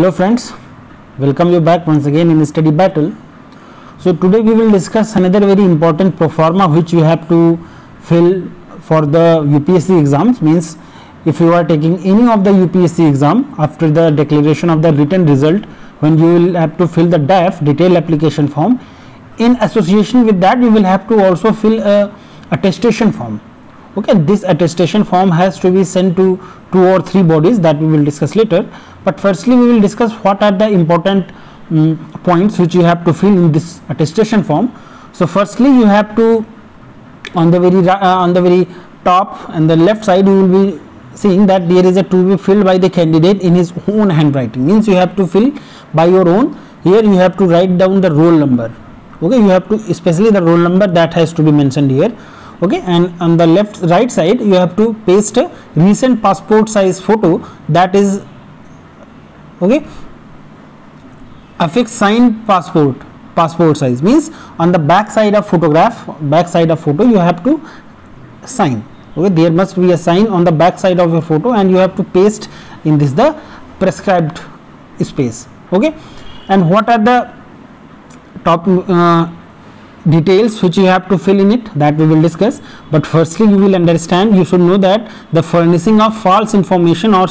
Hello friends, welcome you back once again in Study Battle. So today we will discuss another very important pro forma which you have to fill for the UPSC exams. Means if you are taking any of the UPSC exam, after the declaration of the written result, when you will have to fill the DAF, detailed application form, in association with that you will have to also fill a attestation form. Okay, this attestation form has to be sent to 2 or 3 bodies that we will discuss later, but firstly we will discuss what are the important points which you have to fill in this attestation form. So firstly you have to, on the very top and the left side, you will be seeing that there is a to be filled by the candidate in his own handwriting. Means you have to fill by your own. Here you have to write down the roll number. Okay, you have to, especially the roll number, that has to be mentioned here. Okay, and on the right side you have to paste a recent passport size photo, that is, okay, affix signed passport size. Means on the back side of photo you have to sign. Okay, there must be a sign on the back side of your photo and you have to paste in this the prescribed space. Okay, and what are the top details which you have to fill in it, that we will discuss. But firstly you will understand, you should know that the furnishing of false information or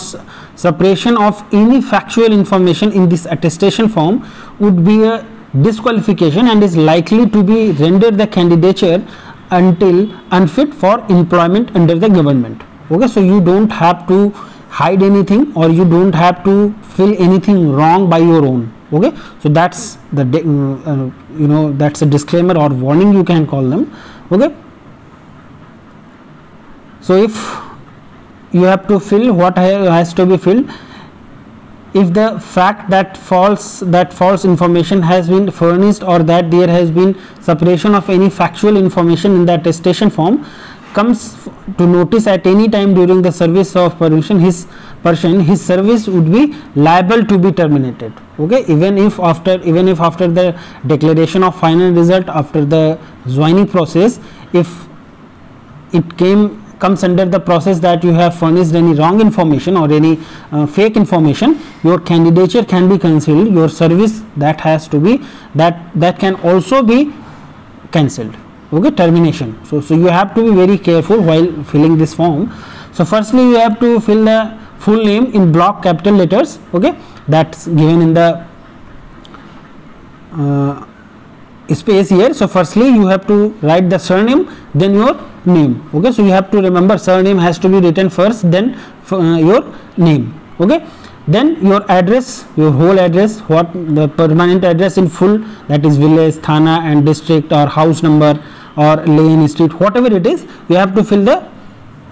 suppression of any factual information in this attestation form would be a disqualification and is likely to be render the candidature until unfit for employment under the government. Okay, so you don't have to hide anything or you don't have to fill anything wrong by your own. Okay, so that's the that's a disclaimer or warning, you can call them. Okay, so if you have to fill, what has to be filled, if the fact that false information has been furnished or that there has been suppression of any factual information in the attestation form comes to notice at any time during the service of permission, his service would be liable to be terminated. Okay, even if after the declaration of final result, after the joining process, if it comes under the process that you have furnished any wrong information or any fake information, your candidature can be cancelled, your service that has to be that can also be cancelled. Okay, termination. So you have to be very careful while filling this form. So firstly you have to fill the full name in block capital letters. Okay, that's given in the space here. So firstly you have to write the surname, then your name. Okay, so you have to remember surname has to be written first, then your name. Okay, then your address, your whole address, what the permanent address in full, that is village, thana and district or house number or lane, street, whatever it is, you have to fill the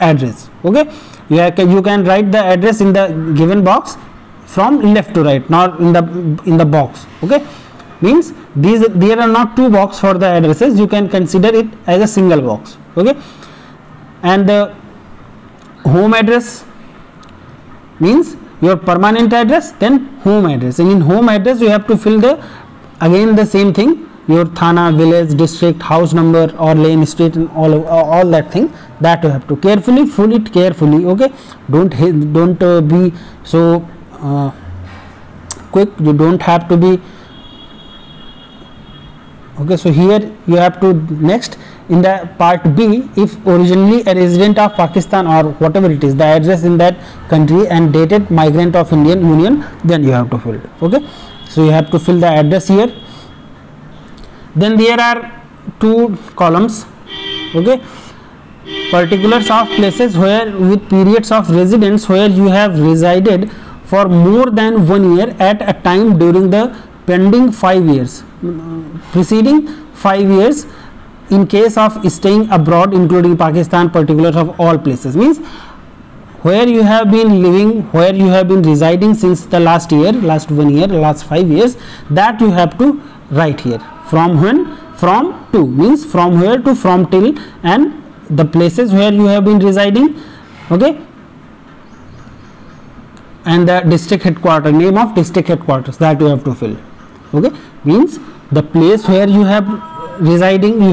address. Okay, you can write the address in the given box from left to right, not in the box. Okay, means there are not 2 boxes for the addresses, you can consider it as a single box. Okay, and the home address means your permanent address, then home address, and in home address you have to fill again the same thing, your thana, village, district, house number or lane, street, and all that thing, that you have to fill it carefully. Okay, don't be so quick, you don't have to be. Okay, so here you have to, next in the part B, if originally a resident of Pakistan or whatever it is, the address in that country and dated migrant of Indian Union, then you have to fill it. Okay, so you have to fill the address here. Then there are 2 columns. Okay, particulars of places where with periods of residence where you have resided for more than 1 year at a time during the pending 5 years, preceding 5 years in case of staying abroad including Pakistan, particulars of all places. Means where you have been living, where you have been residing since the last 1 year, last 5 years, that you have to write here. From when, from to, means from where to from till, and the places where you have been residing. Okay, and the district headquarters, name of district headquarters, that you have to fill. Okay, means the place where you have you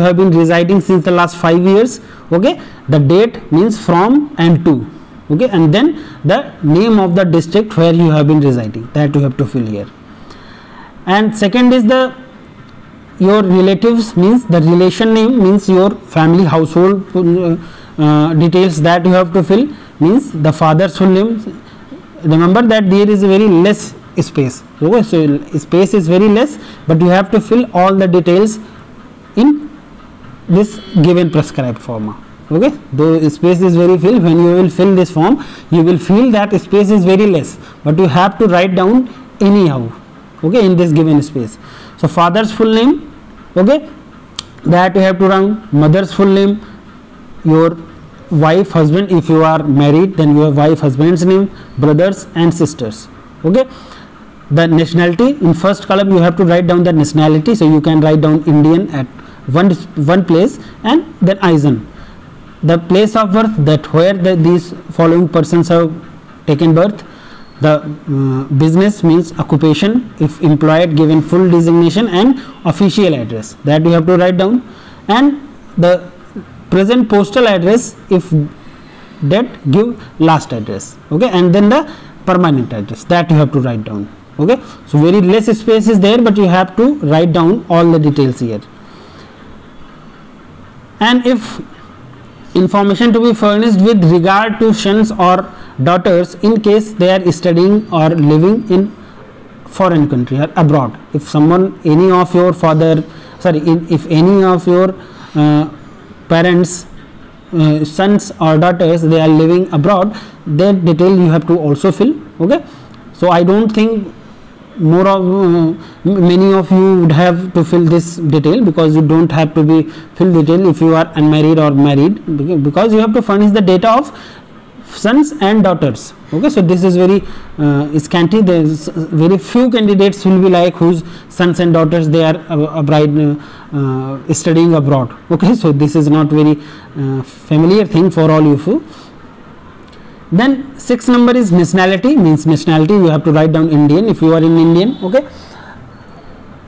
have been residing since the last 5 years. Okay, the date means from and to. okay, and then the name of the district where you have been residing, that you have to fill here. And second is the your relatives, means the relation name, means your family household details, that you have to fill, means the father's full name. Remember that there is very less space, okay, so space is very less, but you have to fill all the details in this given prescribed form, okay. Though space is very fill, when you will fill this form, you will feel that space is very less, but you have to write down anyhow, okay, in this given space. So father's full name, okay, that you have to write. Mother's full name, your wife, husband, if you are married, then your wife, husband's name, brothers and sisters, okay. The nationality, in first column you have to write down the nationality, so you can write down Indian at one place, and then ISN, the place of birth, that where these following persons have taken birth. The business, means occupation, if employed, given full designation, and official address, that you have to write down. And the present postal address, if dead, give last address, okay, and then the permanent address, that you have to write down, okay. So very less space is there, but you have to write down all the details here. And if information to be furnished with regard to sons or daughters in case they are studying or living in foreign country or abroad, if someone, any of your if any of your parents, sons or daughters, they are living abroad, that detail you have to also fill, okay. So I don't think many of you would have to fill this detail, because you don't have to be fill detail if you are unmarried or married, because you have to furnish the data of sons and daughters, okay. So this is very scanty. There is very few candidates will be like whose sons and daughters they are studying abroad, okay. So this is not very familiar thing for all of you. Then sixth number is nationality, means nationality you have to write down Indian if you are in Indian, okay.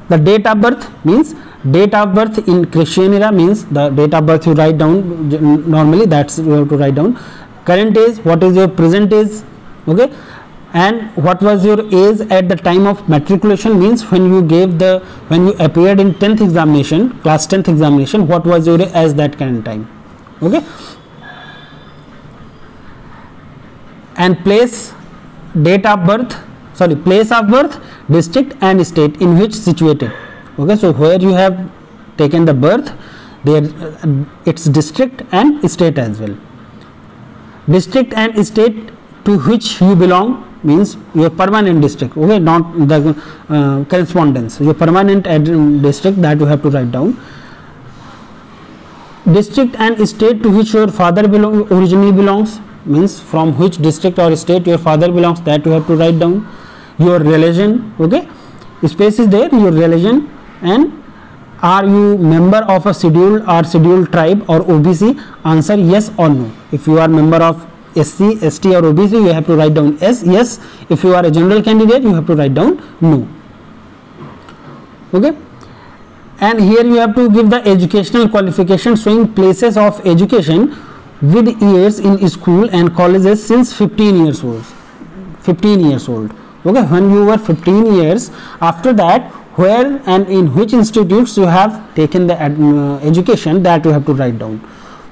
The date of birth, means date of birth in Christian era, means the date of birth you write down normally, that's you have to write down. Current age, what is your present age, okay, and what was your age at the time of matriculation, means when you appeared in 10th examination, class 10th examination, what was your age as that current time, okay. And place of birth, district and state in which situated, okay. So where you have taken the birth, there its district and state as well. District and state to which you belong, means your permanent district, okay, not the correspondence, your permanent district, that you have to write down. District and state to which your father originally belongs, means from which district or state your father belongs, that you have to write down. Your religion, okay, space is there, your religion, and are you member of a scheduled tribe or OBC, answer yes or no. If you are member of SC, ST or OBC, you have to write down yes. If you are a general candidate, you have to write down no, okay. And here you have to give the educational qualification showing places of education with years in school and colleges since 15 years old, okay. When you were 15 years, after that where and in which institutes you have taken the education, that you have to write down.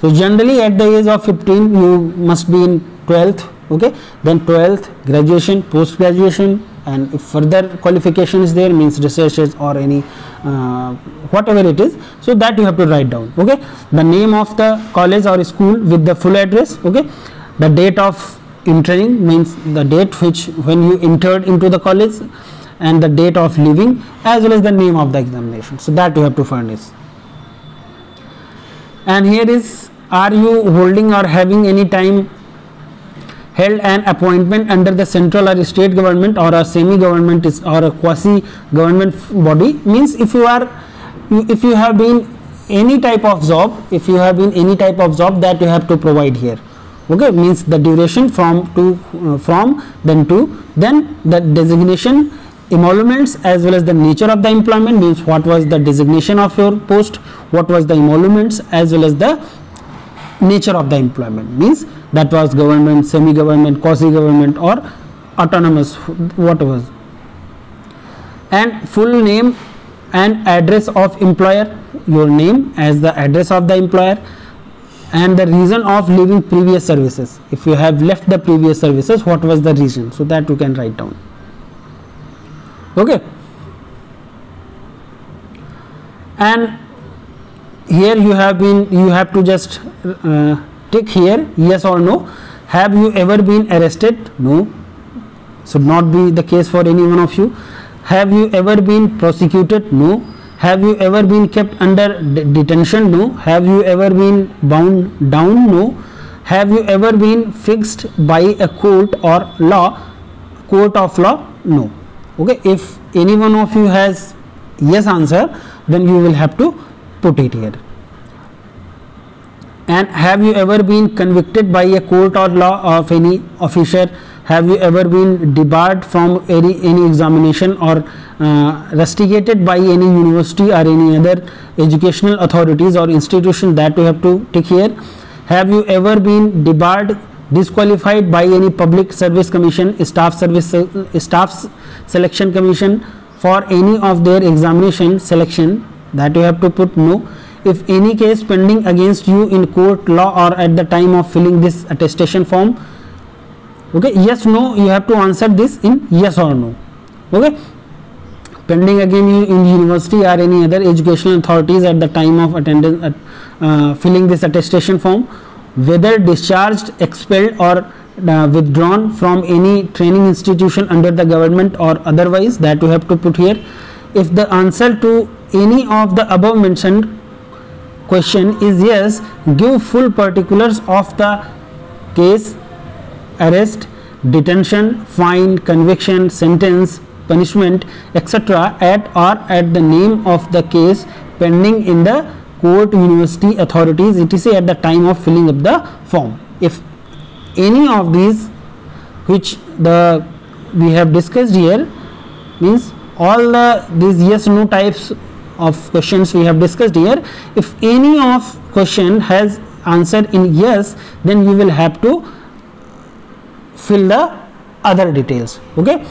So generally at the age of 15 you must be in 12th, okay, then 12th, graduation, post graduation, and if further qualification is there, means researches or any whatever it is, so that you have to write down, okay. The name of the college or school with the full address, okay. The date of entering, means the date when you entered into the college, and the date of leaving, as well as the name of the examination, so that you have to furnish. And here is, are you holding or having any time held an appointment under the central or state government or a semi-government or a quasi-government body, means if you have been any type of job, that you have to provide here, okay. Means the duration from then the designation, emoluments, as well as the nature of the employment, means what was the designation of your post, what was the emoluments, as well as the nature of the employment, means that was government, semi-government, quasi-government or autonomous, whatever. And full name and address of employer, your name as the address of the employer, and the reason of leaving previous services. If you have left the previous services, what was the reason? So that you can write down. Okay. And here you have to just tick here yes or no. Have you ever been arrested? No, should not be the case for any one of you. Have you ever been prosecuted? No. Have you ever been kept under detention? No. Have you ever been bound down? No. Have you ever been fixed by a court of law? No. Okay, if any one of you has yes answer, then you will have to put it here. And have you ever been convicted by a court or law of any officer? Have you ever been debarred from any examination or rusticated by any university or any other educational authorities or institution? That you have to tick here. Have you ever been debarred, disqualified by any public service commission, staff selection commission for any of their examination selection? That you have to put no. If any case pending against you in court, law or at the time of filling this attestation form. Okay, yes, no, you have to answer this in yes or no. Okay, pending again you in university or any other educational authorities at the time of attendance filling this attestation form, whether discharged, expelled or withdrawn from any training institution under the government or otherwise. That you have to put here. If the answer to any of the above mentioned question is yes, give full particulars of the case, arrest, detention, fine, conviction, sentence, punishment, etc. at the name of the case pending in the court, university, authorities, etc. at the time of filling up the form. If any of these which we have discussed here, means all these yes no types of questions we have discussed here, if any of question has answer in yes, then you will have to fill the other details. Okay,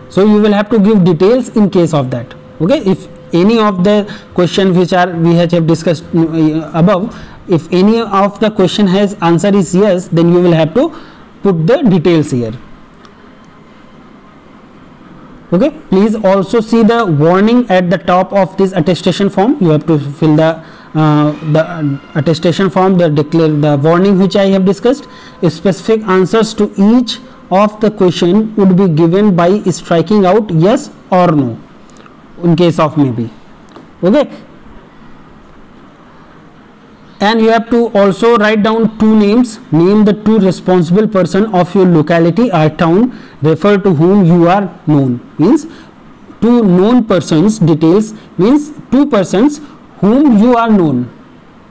so you will have to give details in case of that. Okay, if any of the question which we have discussed above, if any of the question has answer is yes, then you will have to put the details here. Okay, please also see the warning at the top of this attestation form. You have to fill the attestation form, the warning which I have discussed. Specific answers to each of the question would be given by striking out yes or no in case of maybe. Okay, and you have to also write down two names. Name the two responsible person of your locality or town, refer to whom you are known, means two known persons. Details means two persons whom you are known.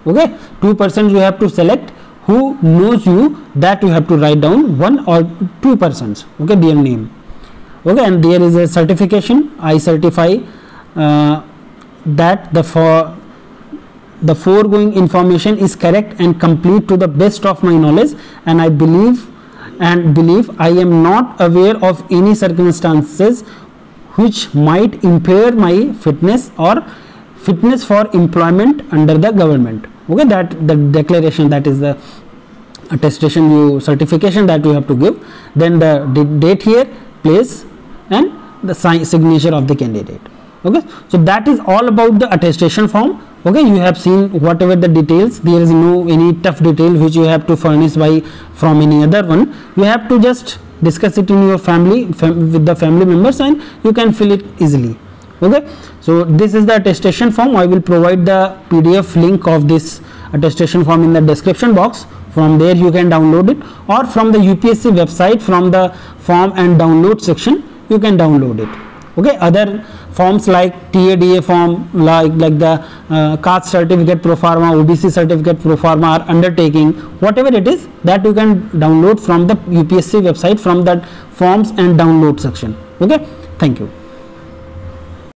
Okay, two persons you have to select who knows you, that you have to write down one or two persons. Okay, their name. Okay, and there is a certification. I certify that the foregoing information is correct and complete to the best of my knowledge, and I believe I am not aware of any circumstances which might impair my fitness for employment under the government. Okay, that the declaration, that is the attestation certification that you have to give. Then the date here, place and the signature of the candidate. Okay, so that is all about the attestation form. Okay, you have seen whatever the details. There is no any tough detail which you have to furnish from any other one. You have to just discuss it in your family with the family members, and you can fill it easily. Okay, so this is the attestation form. I will provide the PDF link of this attestation form in the description box. From there you can download it, or from the UPSC website, from the form and download section you can download it. Okay, other forms like TADA form, like the caste certificate pro forma, OBC certificate pro forma, or undertaking, whatever it is, that you can download from the UPSC website from that forms and download section. Okay, thank you.